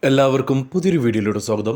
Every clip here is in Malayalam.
എല്ലാവർക്കും പുതിയൊരു വീഡിയോയിലൂടെ സ്വാഗതം.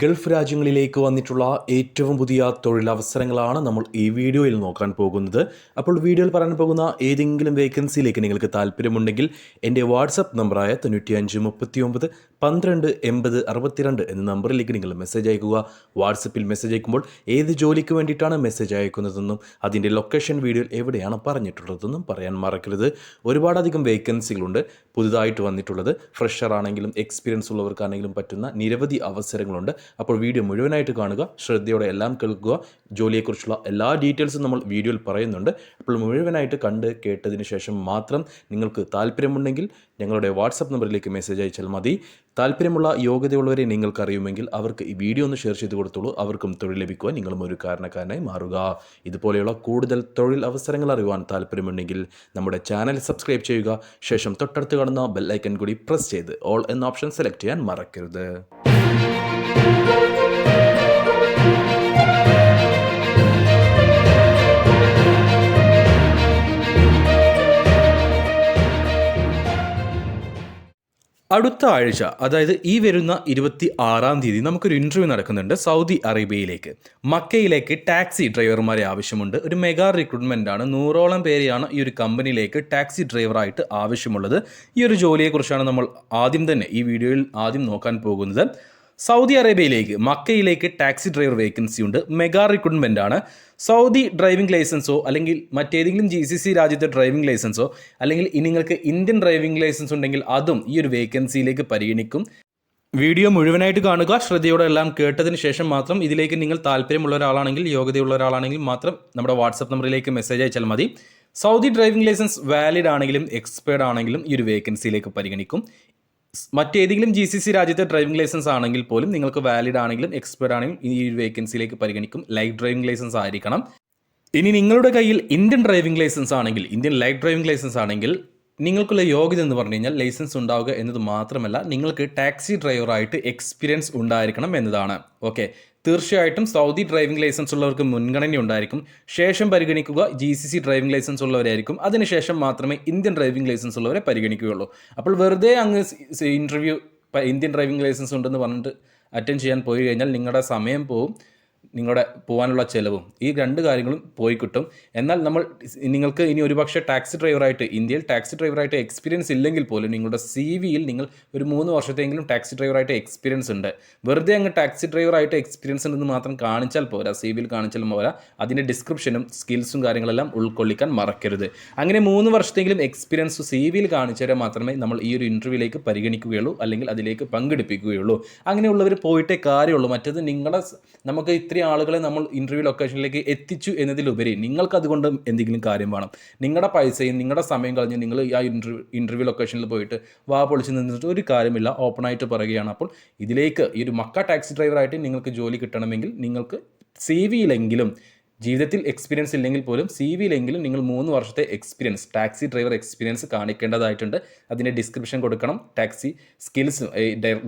ഗൾഫ് രാജ്യങ്ങളിലേക്ക് വന്നിട്ടുള്ള ഏറ്റവും പുതിയ തൊഴിലവസരങ്ങളാണ് നമ്മൾ ഈ വീഡിയോയിൽ നോക്കാൻ പോകുന്നത്. അപ്പോൾ വീഡിയോയിൽ പറയാൻ പോകുന്ന ഏതെങ്കിലും വേക്കൻസിയിലേക്ക് നിങ്ങൾക്ക് താല്പര്യമുണ്ടെങ്കിൽ എൻ്റെ വാട്സപ്പ് നമ്പറായ 9539128062 എന്ന നമ്പറിലേക്ക് നിങ്ങൾ മെസ്സേജ് അയക്കുക. വാട്സപ്പിൽ മെസ്സേജ് അയക്കുമ്പോൾ ഏത് ജോലിക്ക് വേണ്ടിയിട്ടാണ് മെസ്സേജ് അയക്കുന്നതെന്നും അതിൻ്റെ ലൊക്കേഷൻ വീഡിയോയിൽ എവിടെയാണ് പറഞ്ഞിട്ടുള്ളതെന്നും പറയാൻ മറക്കരുത്. ഒരുപാടധികം വേക്കൻസികളുണ്ട് പുതുതായിട്ട് വന്നിട്ടുള്ളത്. ഫ്രഷർ ആണെങ്കിലും എക്സ്പീരിയൻസ് ഉള്ളവർക്കാണെങ്കിലും പറ്റുന്ന നിരവധി അവസരങ്ങളുണ്ട്. അപ്പോൾ വീഡിയോ മുഴുവനായിട്ട് കാണുക, ശ്രദ്ധയോടെ എല്ലാം കേൾക്കുക. ജോലിയെക്കുറിച്ചുള്ള എല്ലാ ഡീറ്റെയിൽസും നമ്മൾ വീഡിയോയിൽ പറയുന്നുണ്ട്. അപ്പോൾ മുഴുവനായിട്ട് കണ്ട് കേട്ടതിന് ശേഷം മാത്രം നിങ്ങൾക്ക് താല്പര്യമുണ്ടെങ്കിൽ ഞങ്ങളുടെ വാട്സപ്പ് നമ്പറിലേക്ക് മെസ്സേജ് അയച്ചാൽ മതി. താല്പര്യമുള്ള യോഗ്യതയുള്ളവരെ നിങ്ങൾക്ക് അറിയുമെങ്കിൽ അവർക്ക് ഈ വീഡിയോ ഒന്ന് ഷെയർ ചെയ്ത് കൊടുത്തോളൂ. അവർക്കും തൊഴിൽ ലഭിക്കുവാൻ നിങ്ങളും ഒരു കാരണക്കാരനായി മാറുക. ഇതുപോലെയുള്ള കൂടുതൽ തൊഴിൽ അവസരങ്ങൾ അറിയുവാൻ താല്പര്യമുണ്ടെങ്കിൽ നമ്മുടെ ചാനൽ സബ്സ്ക്രൈബ് ചെയ്യുക. ശേഷം തൊട്ടടുത്ത് കാണുന്ന ബെൽ ഐക്കൺ കൂടി പ്രസ് ചെയ്ത് ഓൾ എന്ന ഓപ്ഷൻ സെലക്ട് ചെയ്യാൻ മറക്കരുത്. അടുത്ത ആഴ്ച, അതായത് ഈ വരുന്ന 26-ാം തീയതി നമുക്കൊരു ഇൻ്റർവ്യൂ നടക്കുന്നുണ്ട് സൗദി അറേബ്യയിലേക്ക്. മക്കയിലേക്ക് ടാക്സി ഡ്രൈവർമാരെ ആവശ്യമുണ്ട്. ഒരു മെഗാ റിക്രൂട്ട്മെൻ്റ് ആണ്. 100ഓളം പേരെയാണ് ഈ ഒരു കമ്പനിയിലേക്ക് ടാക്സി ഡ്രൈവറായിട്ട് ആവശ്യമുള്ളത്. ഈ ഒരു ജോലിയെക്കുറിച്ചാണ് നമ്മൾ ഈ വീഡിയോയിൽ ആദ്യം നോക്കാൻ പോകുന്നത്. സൗദി അറേബ്യയിലേക്ക് മക്കയിലേക്ക് ടാക്സി ഡ്രൈവർ വേക്കൻസി ഉണ്ട്. മെഗാ റിക്രൂട്ട്മെൻ്റ് ആണ്. സൗദി ഡ്രൈവിംഗ് ലൈസൻസോ അല്ലെങ്കിൽ മറ്റേതെങ്കിലും GCC രാജ്യത്തെ ഡ്രൈവിംഗ് ലൈസൻസോ അല്ലെങ്കിൽ നിങ്ങൾക്ക് ഇന്ത്യൻ ഡ്രൈവിംഗ് ലൈസൻസ് ഉണ്ടെങ്കിൽ അതും ഈ ഒരു വേക്കൻസിയിലേക്ക് പരിഗണിക്കും. വീഡിയോ മുഴുവനായിട്ട് കാണുക. ശ്രദ്ധയോടെ എല്ലാം കേട്ടതിന് ശേഷം മാത്രം ഇതിലേക്ക് നിങ്ങൾ താല്പര്യമുള്ള ഒരാളാണെങ്കിൽ, യോഗ്യതയുള്ള ഒരാളാണെങ്കിൽ മാത്രം നമ്മുടെ വാട്സപ്പ് നമ്പറിലേക്ക് മെസ്സേജ് അയച്ചാൽ മതി. സൗദി ഡ്രൈവിംഗ് ലൈസൻസ് വാലിഡ് ആണെങ്കിലും എക്സ്പയർഡ് ആണെങ്കിലും ഈ ഒരു വേക്കൻസിയിലേക്ക് പരിഗണിക്കും. മറ്റേതെങ്കിലും GCC രാജ്യത്തെ ഡ്രൈവിംഗ് ലൈസൻസ് ആണെങ്കിൽ പോലും നിങ്ങൾക്ക് വാലിഡ് ആണെങ്കിലും എക്സ്പയർഡ് ആണെങ്കിലും ഈ ഒരു വേക്കൻസിയിലേക്ക് പരിഗണിക്കും. ലൈറ്റ് ഡ്രൈവിംഗ് ലൈസൻസ് ആയിരിക്കണം. ഇനി നിങ്ങളുടെ കയ്യിൽ ഇന്ത്യൻ ഡ്രൈവിംഗ് ലൈസൻസ് ആണെങ്കിൽ, ഇന്ത്യൻ ലൈറ്റ് ഡ്രൈവിംഗ് ലൈസൻസ് ആണെങ്കിൽ നിങ്ങൾക്കുള്ള യോഗ്യത എന്ന് പറഞ്ഞു കഴിഞ്ഞാൽ ലൈസൻസ് ഉണ്ടാവുക എന്നത് മാത്രമല്ല, നിങ്ങൾക്ക് ടാക്സി ഡ്രൈവറായിട്ട് എക്സ്പീരിയൻസ് ഉണ്ടായിരിക്കണം എന്നതാണ്. ഓക്കെ, തീർച്ചയായിട്ടും സൗദി ഡ്രൈവിംഗ് ലൈസൻസ് ഉള്ളവർക്ക് മുൻഗണന ഉണ്ടായിരിക്കും. ശേഷം പരിഗണിക്കുക GCC ഡ്രൈവിംഗ് ലൈസൻസ് ഉള്ളവരായിരിക്കും. അതിനുശേഷം മാത്രമേ ഇന്ത്യൻ ഡ്രൈവിംഗ് ലൈസൻസ് ഉള്ളവരെ പരിഗണിക്കുകയുള്ളൂ. അപ്പോൾ വെറുതെ അങ്ങ് ഇൻ്റർവ്യൂ ഇന്ത്യൻ ഡ്രൈവിംഗ് ലൈസൻസ് ഉണ്ടെന്ന് പറഞ്ഞിട്ട് അറ്റൻഡ് ചെയ്യാൻ പോയി കഴിഞ്ഞാൽ നിങ്ങളുടെ സമയം പോവും, നിങ്ങളുടെ പോകാനുള്ള ചിലവും, ഈ രണ്ട് കാര്യങ്ങളും പോയി കിട്ടും. എന്നാൽ നിങ്ങൾക്ക് ഇനി ഒരുപക്ഷെ ടാക്സി ഡ്രൈവറായിട്ട്, ഇന്ത്യയിൽ ടാക്സി ഡ്രൈവറായിട്ട് എക്സ്പീരിയൻസ് ഇല്ലെങ്കിൽ പോലും നിങ്ങളുടെ CV-യിൽ നിങ്ങൾ ഒരു 3 വർഷത്തെങ്കിലും ടാക്സി ഡ്രൈവറായിട്ട് എക്സ്പീരിയൻസ് ഉണ്ട്. വെറുതെ അങ്ങ് ടാക്സി ഡ്രൈവറായിട്ട് എക്സ്പീരിയൻസ് ഉണ്ടെന്ന് മാത്രം കാണിച്ചാൽ പോരാ, CV-യിൽ കാണിച്ചാൽ പോരാ, അതിൻ്റെ ഡിസ്ക്രിപ്ഷനും സ്കിൽസും കാര്യങ്ങളെല്ലാം ഉൾക്കൊള്ളിക്കാൻ മറക്കരുത്. അങ്ങനെ 3 വർഷത്തെങ്കിലും എക്സ്പീരിയൻസ് CV-യിൽ കാണിച്ചാൽ മാത്രമേ നമ്മൾ ഈ ഒരു ഇൻ്റർവ്യൂവിലേക്ക് പരിഗണിക്കുകയുള്ളൂ, അല്ലെങ്കിൽ അതിലേക്ക് പങ്കെടുപ്പിക്കുകയുള്ളൂ. അങ്ങനെയുള്ളവർ പോയിട്ടേ കാര്യമുള്ളൂ. മറ്റേത് നമുക്ക് ഇത്രയും ആളുകളെ നമ്മൾ ഇൻ്റർവ്യൂ ലൊക്കേഷനിലേക്ക് എത്തിച്ചു എന്നതിലുപരി നിങ്ങൾക്ക് അതുകൊണ്ട് എന്തെങ്കിലും കാര്യം വേണം. നിങ്ങളുടെ പൈസയും നിങ്ങളുടെ സമയം കളഞ്ഞ് നിങ്ങൾ ആ ഇൻ്റർവ്യൂ ലൊക്കേഷനിൽ പോയിട്ട് വാ പൊളിച്ച് നിന്നിട്ട് ഒരു കാര്യമില്ല. ഓപ്പണായിട്ട് പറയുകയാണ്. അപ്പോൾ ഇതിലേക്ക് ഈ ഒരു മക്ക ടാക്സി ഡ്രൈവറായിട്ട് നിങ്ങൾക്ക് ജോലി കിട്ടണമെങ്കിൽ നിങ്ങൾക്ക് CV-യിലെങ്കിലും, ജീവിതത്തിൽ എക്സ്പീരിയൻസ് ഇല്ലെങ്കിൽ പോലും CV-യിലെങ്കിലും നിങ്ങൾ 3 വർഷത്തെ എക്സ്പീരിയൻസ്, ടാക്സി ഡ്രൈവർ എക്സ്പീരിയൻസ് കാണിക്കേണ്ടതായിട്ടുണ്ട്. അതിൻ്റെ ഡിസ്ക്രിപ്ഷൻ കൊടുക്കണം. ടാക്സി സ്കിൽസും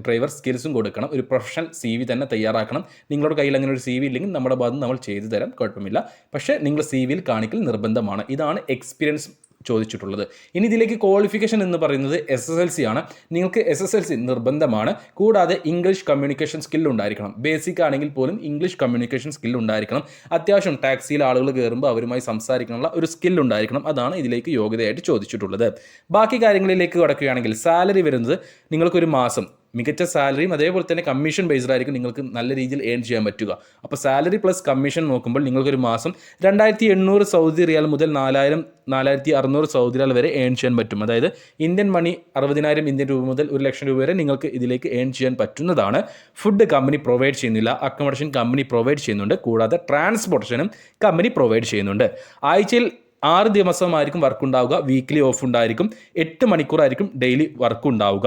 ഡ്രൈവർ സ്കിൽസും കൊടുക്കണം. ഒരു പ്രൊഫഷണൽ CV തന്നെ തയ്യാറാക്കണം. നിങ്ങളുടെ കയ്യിൽ അങ്ങനെ ഒരു CV ഇല്ലെങ്കിൽ നമ്മുടെ ഭാഗത്ത് നമ്മൾ ചെയ്തു തരാം, കുഴപ്പമില്ല. പക്ഷേ നിങ്ങൾ CV-യിൽ കാണിക്കൽ നിർബന്ധമാണ്. ഇതാണ് എക്സ്പീരിയൻസ് ചോദിച്ചിട്ടുള്ളത്. ഇനി ഇതിലേക്ക് ക്വാളിഫിക്കേഷൻ എന്ന് പറയുന്നത് SSLC ആണ്. നിങ്ങൾക്ക് SSLC നിർബന്ധമാണ്. കൂടാതെ ഇംഗ്ലീഷ് കമ്മ്യൂണിക്കേഷൻ സ്കിൽ ഉണ്ടായിരിക്കണം. ബേസിക് ആണെങ്കിൽ പോലും ഇംഗ്ലീഷ് കമ്മ്യൂണിക്കേഷൻ സ്കിൽ ഉണ്ടായിരിക്കണം. അത്യാവശ്യം ടാക്സിയിൽ ആളുകൾ കയറുമ്പോൾ അവരുമായി സംസാരിക്കാനുള്ള ഒരു സ്കിൽ ഉണ്ടായിരിക്കണം. അതാണ് ഇതിലേക്ക് യോഗ്യതയായിട്ട് ചോദിച്ചിട്ടുള്ളത്. ബാക്കി കാര്യങ്ങളിലേക്ക് കടക്കുകയാണെങ്കിൽ സാലറി വരുന്നത് നിങ്ങൾക്കൊരു മാസം മികച്ച സാലറിയും അതേപോലെ തന്നെ കമ്മീഷൻ ബേസ്ഡ് ആയിരിക്കും നിങ്ങൾക്ക് നല്ല രീതിയിൽ ഏൺ ചെയ്യാൻ പറ്റുക. അപ്പോൾ സാലറി പ്ലസ് കമ്മീഷൻ നോക്കുമ്പോൾ നിങ്ങൾക്കൊരു മാസം 2800 സൗദി റിയാൽ മുതൽ 4600 സൗദി റിയാൽ വരെ ഏൺ ചെയ്യാൻ പറ്റും. അതായത് ഇന്ത്യൻ മണി 60,000 ഇന്ത്യൻ രൂപ മുതൽ 1,00,000 രൂപ വരെ നിങ്ങൾക്ക് ഇതിലേക്ക് ഏൺ ചെയ്യാൻ പറ്റുന്നതാണ്. ഫുഡ് കമ്പനി പ്രൊവൈഡ് ചെയ്യുന്നില്ല. അക്കോമഡേഷൻ കമ്പനി പ്രൊവൈഡ് ചെയ്യുന്നുണ്ട്. കൂടാതെ ട്രാൻസ്പോർട്ടേഷനും കമ്പനി പ്രൊവൈഡ് ചെയ്യുന്നുണ്ട്. ആഴ്ചയിൽ 6 ദിവസമായിരിക്കും വർക്ക് ഉണ്ടാവുക. വീക്ക്ലി ഓഫ് ഉണ്ടായിരിക്കും. 8 മണിക്കൂറായിരിക്കും ഡെയിലി വർക്ക് ഉണ്ടാവുക.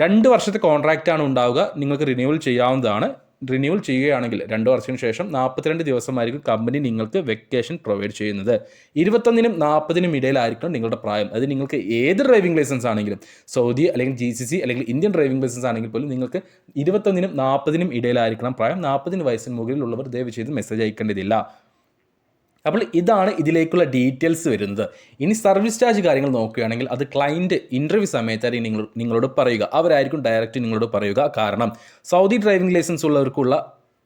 2 വർഷത്തെ കോൺട്രാക്റ്റാണ് ഉണ്ടാവുക. നിങ്ങൾക്ക് റിന്യൂവൽ ചെയ്യാവുന്നതാണ്. റിന്യൂവൽ ചെയ്യുകയാണെങ്കിൽ 2 വർഷത്തിന് ശേഷം 42 ദിവസമായിരിക്കും കമ്പനി നിങ്ങൾക്ക് വെക്കേഷൻ പ്രൊവൈഡ് ചെയ്യുന്നത്. 21-നും 40-നും ഇടയിലായിരിക്കണം നിങ്ങളുടെ പ്രായം. അത് നിങ്ങൾക്ക് ഏത് ഡ്രൈവിംഗ് ലൈസൻസ് ആണെങ്കിലും, സൗദി അല്ലെങ്കിൽ GCC അല്ലെങ്കിൽ ഇന്ത്യൻ ഡ്രൈവിംഗ് ലൈസൻസ് ആണെങ്കിൽ പോലും നിങ്ങൾക്ക് 21-നും 40-നും ഇടയിലായിരിക്കണം പ്രായം. 40 വയസ്സിന് മുകളിലുള്ളവർ ദയവ് ചെയ്ത് മെസ്സേജ് അയക്കേണ്ടതില്ല. അപ്പോൾ ഇതാണ് ഇതിലേക്കുള്ള ഡീറ്റെയിൽസ് വരുന്നത്. ഇനി സർവീസ് ചാർജ് കാര്യങ്ങൾ നോക്കുകയാണെങ്കിൽ അത് ക്ലയൻറ്റ് ഇൻ്റർവ്യൂ സമയത്തായിരിക്കും നിങ്ങളോട് പറയുക. അവരായിരിക്കും ഡയറക്റ്റ് നിങ്ങളോട് പറയുക. കാരണം സൗദി ഡ്രൈവിംഗ് ലൈസൻസ് ഉള്ളവർക്കുള്ള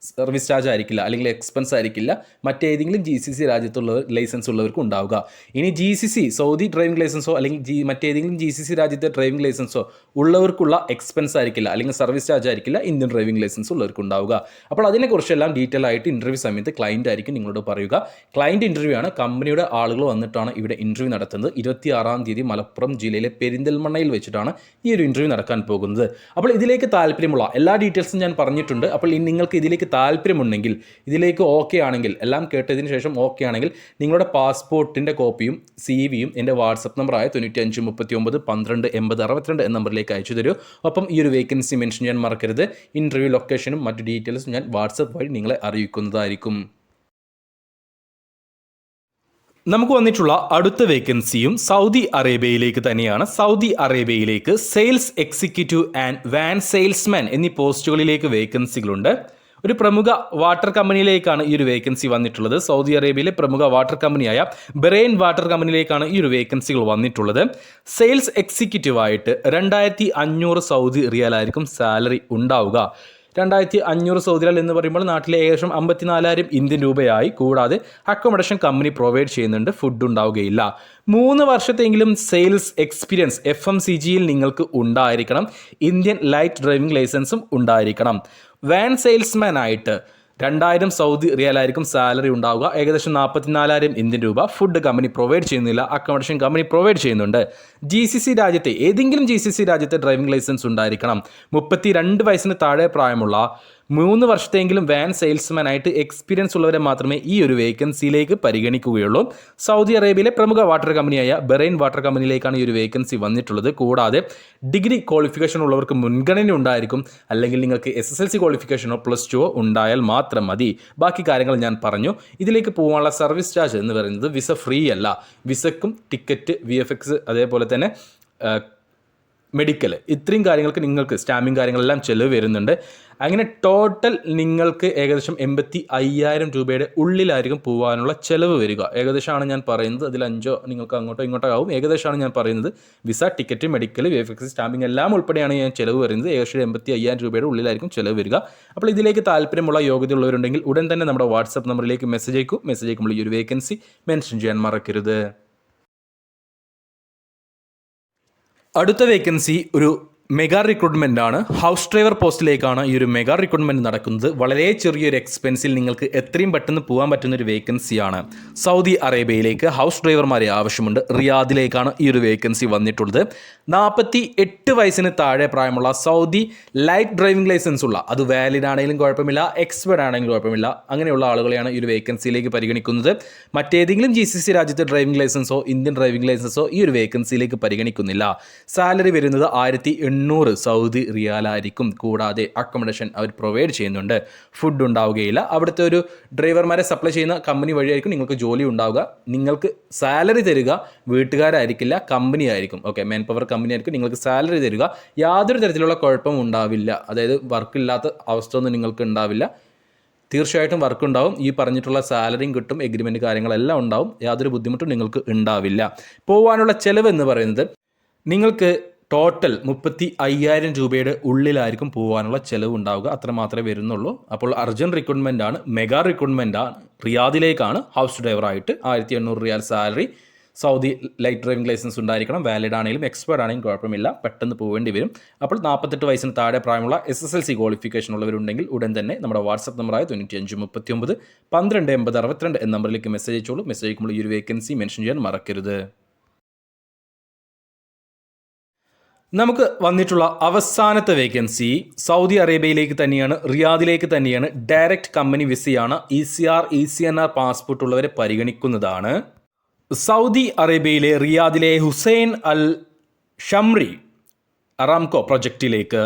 സർവീസ് ചാർജ് ആയിരിക്കില്ല, അല്ലെങ്കിൽ എക്സ്പെൻസ് ആയിരിക്കില്ല മറ്റേതെങ്കിലും GCC രാജ്യത്തുള്ളവർ ലൈസൻസ് ഉള്ളവർക്ക് ഉണ്ടാവുക. ഇനി GCC സൗദി ഡ്രൈവിംഗ് ലൈസൻസോ അല്ലെങ്കിൽ മറ്റേതെങ്കിലും GCC രാജ്യത്തെ ഡ്രൈവിംഗ് ലൈസൻസോ ഉള്ളവർക്കുള്ള എക്സ്പെൻസ് ആയിരിക്കില്ല, അല്ലെങ്കിൽ സർവീസ് ചാർജ് ആയിരിക്കില്ല ഇന്ത്യൻ ഡ്രൈവിംഗ് ലൈസൻസ് ഉള്ളവർക്ക് ഉണ്ടാവുക. അപ്പോൾ അതിനെക്കുറിച്ചെല്ലാം ഡീറ്റെയിൽ ആയിട്ട് ഇൻ്റർവ്യൂ സമയത്ത് ക്ലയൻറ്റ് ആയിരിക്കും നിങ്ങളോട് പറയുക. ക്ലയൻറ്റ് ഇൻ്റർവ്യൂ ആണ്, കമ്പനിയുടെ ആളുകൾ വന്നിട്ടാണ് ഇവിടെ ഇൻ്റർവ്യൂ നടത്തുന്നത്. 26-ാം തീയതി മലപ്പുറം ജില്ലയിലെ പെരിന്തൽമണ്ണയിൽ വെച്ചിട്ടാണ് ഈ ഒരു ഇൻ്റർവ്യൂ നടക്കാൻ പോകുന്നത്. അപ്പോൾ ഇതിലേക്ക് താല്പര്യമുള്ള എല്ലാ ഡീറ്റെയിൽസും ഞാൻ പറഞ്ഞിട്ടുണ്ട്. അപ്പോൾ നിങ്ങൾക്ക് ഇതിലേക്ക് താല്പര്യമുണ്ടെങ്കിൽ, ഇതിലേക്ക് ഓക്കെ ആണെങ്കിൽ, എല്ലാം കേട്ടതിന് ശേഷം ഓക്കെ ആണെങ്കിൽ നിങ്ങളുടെ പാസ്പോർട്ടിൻ്റെ കോപ്പിയും CV-യും എൻ്റെ വാട്സപ്പ് നമ്പറായ 9539128062 എന്ന നമ്പറിലേക്ക് അയച്ചു തരൂ. ഒപ്പം ഈ ഒരു വേക്കൻസി മെൻഷൻ ചെയ്യാൻ മറക്കരുത്. ഇൻ്റർവ്യൂ ലൊക്കേഷനും മറ്റു ഡീറ്റെയിൽസും ഞാൻ വാട്സപ്പ് വഴി നിങ്ങളെ അറിയിക്കുന്നതായിരിക്കും. നമുക്ക് വന്നിട്ടുള്ള അടുത്ത വേക്കൻസിയും സൗദി അറേബ്യയിലേക്ക് തന്നെയാണ്. സൗദി അറേബ്യയിലേക്ക് sales executive and van salesman എന്നീ പോസ്റ്റുകളിലേക്ക് വേക്കൻസികളുണ്ട്. ഒരു പ്രമുഖ വാട്ടർ കമ്പനിയിലേക്കാണ് ഈ ഒരു വേക്കൻസി വന്നിട്ടുള്ളത്. സൗദി അറേബ്യയിലെ പ്രമുഖ വാട്ടർ കമ്പനിയായ ബറൈൻ വാട്ടർ കമ്പനിയിലേക്കാണ് ഈ ഒരു വേക്കൻസികൾ വന്നിട്ടുള്ളത്. സെയിൽസ് എക്സിക്യൂട്ടീവായിട്ട് 2500 സൗദി റിയാലായിരിക്കും സാലറി ഉണ്ടാവുക. 2500 സൗദി റിയാൽ എന്ന് പറയുമ്പോൾ നാട്ടിലെ ഏകദേശം 54,000 ഇന്ത്യൻ രൂപയായി. കൂടാതെ അക്കോമഡേഷൻ കമ്പനി പ്രൊവൈഡ് ചെയ്യുന്നുണ്ട്, ഫുഡ് ഉണ്ടാവുകയില്ല. 3 വർഷത്തെങ്കിലും സെയിൽസ് എക്സ്പീരിയൻസ് FMCGയിൽ നിങ്ങൾക്ക് ഉണ്ടായിരിക്കണം. ഇന്ത്യൻ ലൈറ്റ് ഡ്രൈവിംഗ് ലൈസൻസും ഉണ്ടായിരിക്കണം. വാൻ സെയിൽസ്മാൻ ആയിട്ട് 2000 സൗദി റിയാലായിരിക്കും സാലറി ഉണ്ടാവുക. ഏകദേശം 44,000 ഇന്ത്യൻ രൂപ. ഫുഡ് കമ്പനി പ്രൊവൈഡ് ചെയ്യുന്നില്ല, അക്കോമഡേഷൻ കമ്പനി പ്രൊവൈഡ് ചെയ്യുന്നുണ്ട്. GCC രാജ്യത്തെ ഏതെങ്കിലും GCC രാജ്യത്തെ ഡ്രൈവിംഗ് ലൈസൻസ് ഉണ്ടായിരിക്കണം. 32 വയസ്സിന് താഴെ പ്രായമുള്ള 3 വർഷത്തെങ്കിലും വാൻ സെയിൽസ്മാൻ ആയിട്ട് എക്സ്പീരിയൻസ് ഉള്ളവരെ മാത്രമേ ഈ ഒരു വേക്കൻസിയിലേക്ക് പരിഗണിക്കുകയുള്ളൂ. സൗദി അറേബ്യയിലെ പ്രമുഖ വാട്ടർ കമ്പനിയായ ബറൈൻ വാട്ടർ കമ്പനിയിലേക്കാണ് ഈ ഒരു വേക്കൻസി വന്നിട്ടുള്ളത്. കൂടാതെ ഡിഗ്രി ക്വാളിഫിക്കേഷൻ ഉള്ളവർക്ക് മുൻഗണന ഉണ്ടായിരിക്കും. അല്ലെങ്കിൽ നിങ്ങൾക്ക് SSLC ക്വാളിഫിക്കേഷനോ +2 ഉണ്ടായാൽ മാത്രം മതി. ബാക്കി കാര്യങ്ങൾ ഞാൻ പറഞ്ഞു. ഇതിലേക്ക് പോകാനുള്ള സർവീസ് ചാർജ് എന്ന് പറയുന്നത് വിസ ഫ്രീ അല്ല. വിസക്കും ടിക്കറ്റ്, VFX, അതേപോലെ തന്നെ മെഡിക്കൽ, ഇത്രയും കാര്യങ്ങൾക്ക് നിങ്ങൾക്ക് സ്റ്റാമ്പിങ് കാര്യങ്ങളെല്ലാം ചിലവ് വരുന്നുണ്ട്. അങ്ങനെ ടോട്ടൽ നിങ്ങൾക്ക് ഏകദേശം 85,000 രൂപയുടെ ഉള്ളിലായിരിക്കും പോകാനുള്ള ചിലവ് വരിക. ഏകദേശമാണ് ഞാൻ പറയുന്നത്. അതിൽ 5 നിങ്ങൾക്ക് അങ്ങോട്ടോ ഇങ്ങോട്ടോ ആവും. ഏകദേശമാണ് ഞാൻ പറയുന്നത്. Visa, ticket, medical, VFX, stamping എല്ലാം ഉൾപ്പെടെയാണ് ഞാൻ ചിലവ് വരുന്നത്. ഏകദേശം 85,000 രൂപയുടെ ഉള്ളിലായിരിക്കും ചിലവ് വരിക. അപ്പോൾ ഇതിലേക്ക് താല്പര്യമുള്ള യോഗ്യതയുള്ളവരുണ്ടെങ്കിൽ ഉടൻ തന്നെ നമ്മുടെ വാട്സപ്പ് നമ്പറിലേക്ക് മെസ്സേജ് അയക്കുമ്പോൾ ഈ ഒരു വേക്കൻസി മെൻഷൻ ചെയ്യാൻ മറക്കരുത്. അടുത്ത വേക്കൻസി ഒരു മെഗാ റിക്രൂട്ട്മെൻ്റ് ആണ്. ഹൗസ് ഡ്രൈവർ പോസ്റ്റിലേക്കാണ് ഈ ഒരു മെഗാ റിക്രൂട്ട്മെൻറ്റ് നടക്കുന്നത്. വളരെ ചെറിയൊരു എക്സ്പെൻസിൽ നിങ്ങൾക്ക് എത്രയും പെട്ടെന്ന് പോകാൻ പറ്റുന്നൊരു വേക്കൻസിയാണ്. സൗദി അറേബ്യയിലേക്ക് ഹൗസ് ഡ്രൈവർമാരെ ആവശ്യമുണ്ട്. റിയാദിലേക്കാണ് ഈ ഒരു വേക്കൻസി വന്നിട്ടുള്ളത്. 48 വയസ്സിന് താഴെ പ്രായമുള്ള സൗദി ലൈറ്റ് ഡ്രൈവിംഗ് ലൈസൻസ് ഉള്ള, അത് വാലിഡ് ആണെങ്കിലും കുഴപ്പമില്ല, എക്സ്പേർട്ട് ആണെങ്കിലും കുഴപ്പമില്ല, അങ്ങനെയുള്ള ആളുകളെയാണ് ഈ ഒരു വേക്കൻസിയിലേക്ക് പരിഗണിക്കുന്നത്. മറ്റേതെങ്കിലും GCC രാജ്യത്തെ ഡ്രൈവിംഗ് ലൈസൻസോ ഇന്ത്യൻ ഡ്രൈവിംഗ് ലൈസൻസോ ഈ ഒരു വേക്കൻസിയിലേക്ക് പരിഗണിക്കുന്നില്ല. സാലറി വരുന്നത് 1800 സൗദി റിയാലായിരിക്കും. കൂടാതെ അക്കോമഡേഷൻ അവർ പ്രൊവൈഡ് ചെയ്യുന്നുണ്ട്. ഫുഡ് ഉണ്ടാവുകയില്ല. അവിടുത്തെ ഒരു ഡ്രൈവർമാരെ സപ്ലൈ ചെയ്യുന്ന കമ്പനി വഴിയായിരിക്കും നിങ്ങൾക്ക് ജോലി ഉണ്ടാവുക. നിങ്ങൾക്ക് സാലറി തരിക വീട്ടുകാരായിരിക്കില്ല, കമ്പനി ആയിരിക്കും. ഓക്കെ, മാൻ പവർ കമ്പനി ആയിരിക്കും നിങ്ങൾക്ക് സാലറി തരിക. യാതൊരു തരത്തിലുള്ള കുഴപ്പവും ഉണ്ടാവില്ല. അതായത് വർക്കില്ലാത്ത അവസ്ഥ ഒന്നും നിങ്ങൾക്ക് ഉണ്ടാവില്ല. തീർച്ചയായിട്ടും വർക്ക് ഉണ്ടാവും. ഈ പറഞ്ഞിട്ടുള്ള സാലറിയും കിട്ടും, എഗ്രിമെൻറ്റ് കാര്യങ്ങളെല്ലാം ഉണ്ടാവും. യാതൊരു ബുദ്ധിമുട്ടും നിങ്ങൾക്ക് ഉണ്ടാവില്ല. പോകാനുള്ള ചിലവ് എന്ന് പറയുന്നത് നിങ്ങൾക്ക് ടോട്ടൽ 35,000 രൂപയുടെ ഉള്ളിലായിരിക്കും പോകാനുള്ള ചിലവ് ഉണ്ടാവുക. അത്ര മാത്രമേ വരുന്നുള്ളൂ. അപ്പോൾ അർജൻറ്റ് റിക്രൂട്ട്മെൻ്റ് ആണ്, മെഗാ റിക്രൂട്ട്മെൻ്റ് ആണ്. റിയാദിലേക്കാണ് ഹൗസ് ഡ്രൈവറായിട്ട് 1800 riyal salary. Saudi light driving licence ഉണ്ടായിരിക്കണം. വാലിഡ് ആണെങ്കിലും എക്സ്പേർട്ട് ആണെങ്കിലും കുഴപ്പമില്ല, പെട്ടെന്ന് പോകേണ്ടി വരും. അപ്പോൾ 48 വയസ്സിന് താഴെ പ്രായമുള്ള SSLC ക്വാളിഫിക്കേഷൻ ഉള്ളവരുണ്ടെങ്കിൽ ഉടൻ തന്നെ നമ്മുടെ വാട്സപ്പ് നമ്പറായ 9539128062 എന്ന നമ്പറിലേക്ക് മെസ്സേജ് അയച്ചോളൂ. മെസ്സേജ് അയക്കുമ്പോൾ ഈ ഒരു വേക്കൻസി മെൻഷൻ ചെയ്യാൻ മറക്കരുത്. നമുക്ക് വന്നിട്ടുള്ള അവസാനത്തെ വേക്കൻസി സൗദി അറേബ്യയിലേക്ക് തന്നെയാണ്, റിയാദിലേക്ക് തന്നെയാണ്. ഡയറക്റ്റ് കമ്പനി വിസയാണ്. ECR, ECNR പാസ്പോർട്ട് ഉള്ളവരെ പരിഗണിക്കുന്നതാണ്. സൗദി അറേബ്യയിലെ റിയാദിലെ ഹുസൈൻ അൽ ഷംറി അറാംകോ പ്രൊജക്റ്റിലേക്ക്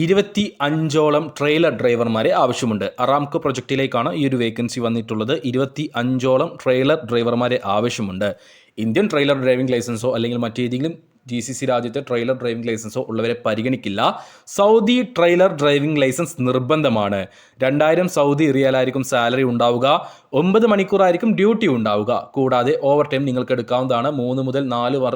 25ഓളം ട്രെയിലർ ഡ്രൈവർമാരെ ആവശ്യമുണ്ട്. അറാംകോ പ്രൊജക്റ്റിലേക്കാണ് ഈ ഒരു വേക്കൻസി വന്നിട്ടുള്ളത്. 25ഓളം ട്രെയിലർ ഡ്രൈവർമാരെ ആവശ്യമുണ്ട്. ഇന്ത്യൻ ട്രെയിലർ ഡ്രൈവിംഗ് ലൈസൻസോ അല്ലെങ്കിൽ മറ്റേതെങ്കിലും GCC രാജ്യത്തെ ട്രെയിലർ ഡ്രൈവിംഗ് ലൈസൻസോ ഉള്ളവരെ പരിഗണിക്കില്ല. സൗദി ട്രെയിലർ ഡ്രൈവിംഗ് ലൈസൻസ് നിർബന്ധമാണ്. 2000 സൗദി റിയാലായിരിക്കും സാലറി ഉണ്ടാവുക. 9 മണിക്കൂറായിരിക്കും ഡ്യൂട്ടി ഉണ്ടാവുക. കൂടാതെ ഓവർ ടൈം നിങ്ങൾക്ക് എടുക്കാവുന്നതാണ്. 3 മുതൽ 4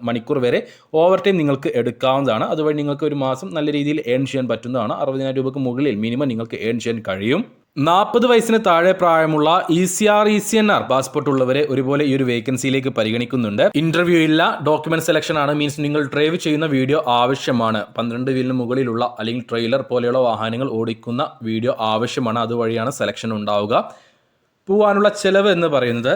മണിക്കൂർ വരെ ഓവർ ടൈം നിങ്ങൾക്ക് എടുക്കാവുന്നതാണ്. അതുവഴി നിങ്ങൾക്ക് ഒരു മാസം നല്ല രീതിയിൽ ഏൺ ചെയ്യാൻ പറ്റുന്നതാണ്. 60,000 രൂപയ്ക്ക് മുകളിൽ മിനിമം നിങ്ങൾക്ക് ഏൺ ചെയ്യാൻ കഴിയും. 40 വയസ്സിന് താഴെ പ്രായമുള്ള ECR/ECNR പാസ്പോർട്ട് ഉള്ളവരെ ഒരുപോലെ ഈ ഒരു വേക്കൻസിയിലേക്ക് പരിഗണിക്കുന്നുണ്ട്. ഇന്റർവ്യൂ ഇല്ല, ഡോക്യുമെന്റ് സെലക്ഷൻ ആണ്. മീൻസ് നിങ്ങൾ ഡ്രൈവ് ചെയ്യുന്ന വീഡിയോ ആവശ്യമാണ്. 12 വീലിന് മുകളിലുള്ള അല്ലെങ്കിൽ ട്രെയിലർ പോലെയുള്ള വാഹനങ്ങൾ ഓടിക്കുന്ന വീഡിയോ ആവശ്യമാണ്. അതുവഴിയാണ് സെലക്ഷൻ ഉണ്ടാവുക. പോകാനുള്ള ചെലവ് എന്ന് പറയുന്നത്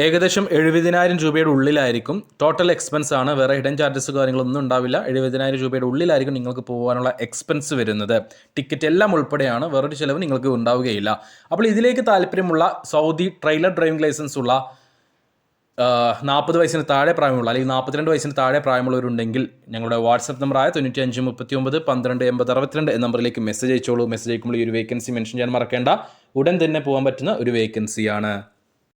ഏകദേശം 70,000 രൂപയുടെ ഉള്ളിലായിരിക്കും. ടോട്ടൽ എക്സ്പെൻസ് ആണ്, വേറെ ഹിഡൻ ചാർജസ് കാര്യങ്ങളൊന്നും ഉണ്ടാവില്ല. 70,000 രൂപയുടെ ഉള്ളിലായിരിക്കും നിങ്ങൾക്ക് പോകാനുള്ള എക്സ്പെൻസ് വരുന്നത്. ടിക്കറ്റ് എല്ലാം ഉൾപ്പെടെയാണ്, വേറൊരു ചിലവ് നിങ്ങൾക്ക് ഉണ്ടാവുകയില്ല. അപ്പോൾ ഇതിലേക്ക് താല്പര്യമുള്ള സൗദി ട്രെയിലർ ഡ്രൈവിംഗ് ലൈസൻസ് ഉള്ള 40 വയസ്സിന് താഴെ പ്രായമുള്ള അല്ലെങ്കിൽ 42 വയസ്സിന് താഴെ പ്രായമുള്ളവരുണ്ടെങ്കിൽ ഞങ്ങളുടെ വാട്സപ്പ് നമ്പറായ 9539128062 എന്ന നമ്പറിലേക്ക് മെസ്സേജ് അയച്ചോളൂ. മെസ്സേജ് അയക്കുമ്പോൾ ഈ ഒരു വേക്കൻസി മെൻഷൻ ചെയ്യാൻ മറക്കേണ്ട. ഉടൻ തന്നെ പോകാൻ പറ്റുന്ന ഒരു വേക്കൻസിയാണ്.